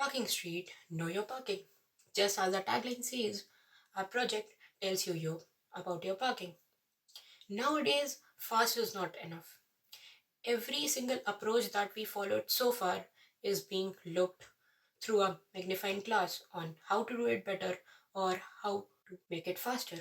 Parking Street, know your parking. Just as the tagline says, our project tells you about your parking. Nowadays, fast is not enough. Every single approach that we followed so far is being looked through a magnifying glass on how to do it better or how to make it faster.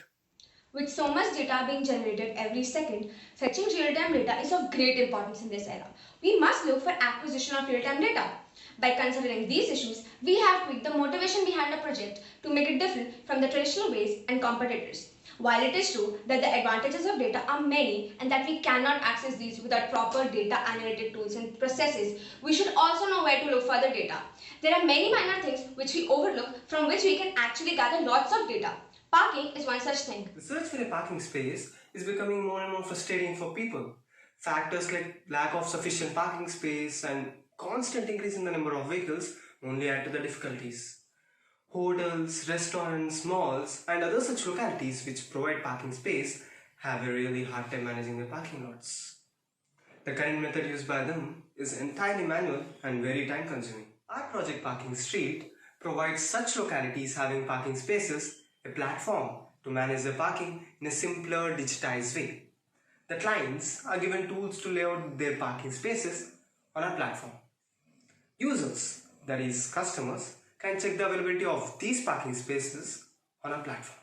With so much data being generated every second, fetching real-time data is of great importance in this era. We must look for acquisition of real-time data. By considering these issues, we have tweaked the motivation behind the project to make it different from the traditional ways and competitors. While it is true that the advantages of data are many and that we cannot access these without proper data analytic tools and processes, we should also know where to look for the data. There are many minor things which we overlook from which we can actually gather lots of data. Parking is one such thing. The search for a parking space is becoming more and more frustrating for people. Factors like lack of sufficient parking space and constant increase in the number of vehicles only add to the difficulties. Hotels, restaurants, malls, and other such localities which provide parking space have a really hard time managing their parking lots. The current method used by them is entirely manual and very time consuming. Our project Parking Street provides such localities having parking spaces a platform to manage their parking in a simpler, digitized way. The clients are given tools to lay out their parking spaces on our platform. Users, that is customers, can check the availability of these parking spaces on our platform.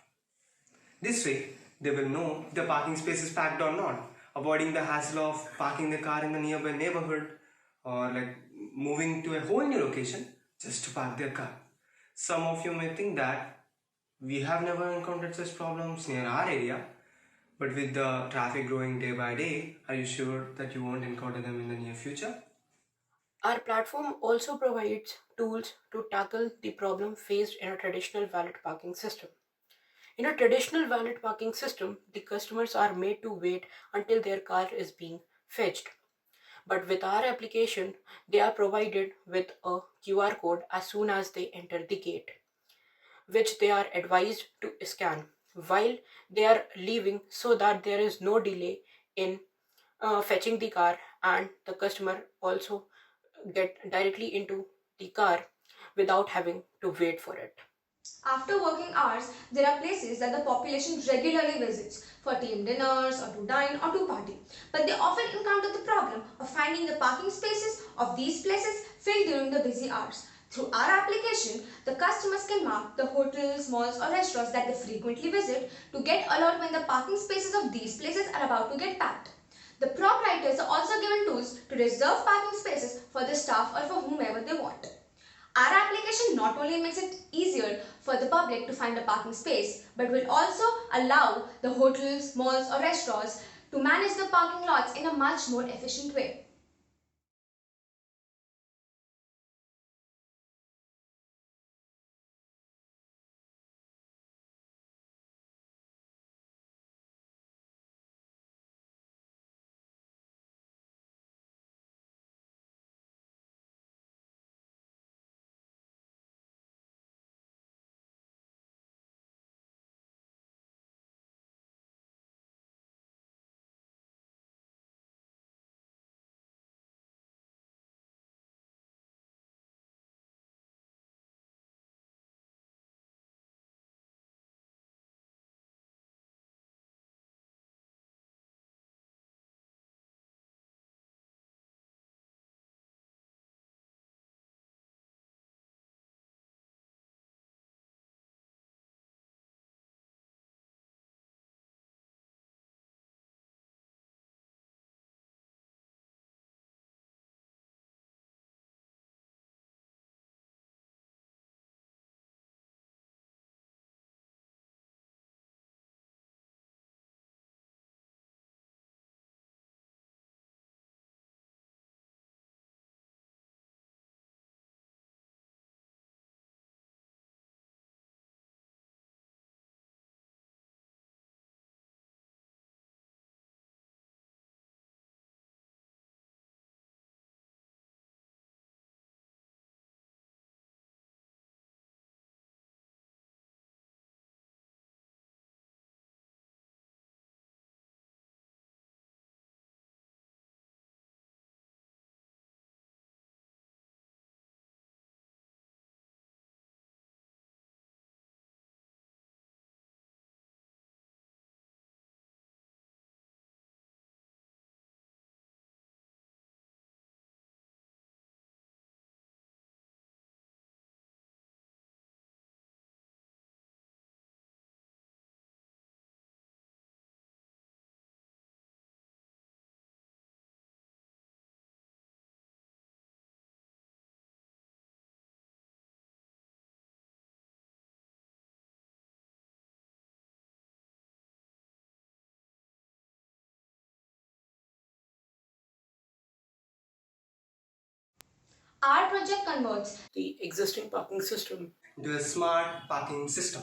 This way, they will know if the parking space is packed or not, avoiding the hassle of parking the car in the nearby neighborhood or like moving to a whole new location just to park their car. Some of you may think that we have never encountered such problems near our area, but with the traffic growing day by day, are you sure that you won't encounter them in the near future? Our platform also provides tools to tackle the problem faced in a traditional valet parking system. In a traditional valet parking system, the customers are made to wait until their car is being fetched. But with our application, they are provided with a QR code as soon as they enter the gate, which they are advised to scan while they are leaving so that there is no delay in fetching the car and the customer also get directly into the car without having to wait for it. After working hours, there are places that the population regularly visits for team dinners or to dine or to party. But they often encounter the problem of finding the parking spaces of these places filled during the busy hours. Through our application, the customers can mark the hotels, malls or restaurants that they frequently visit to get alert when the parking spaces of these places are about to get packed. The proprietors are also given tools to reserve parking spaces for the staff or for whomever they want. Our application not only makes it easier for the public to find a parking space, but will also allow the hotels, malls or restaurants to manage the parking lots in a much more efficient way. Our project converts the existing parking system into a smart parking system.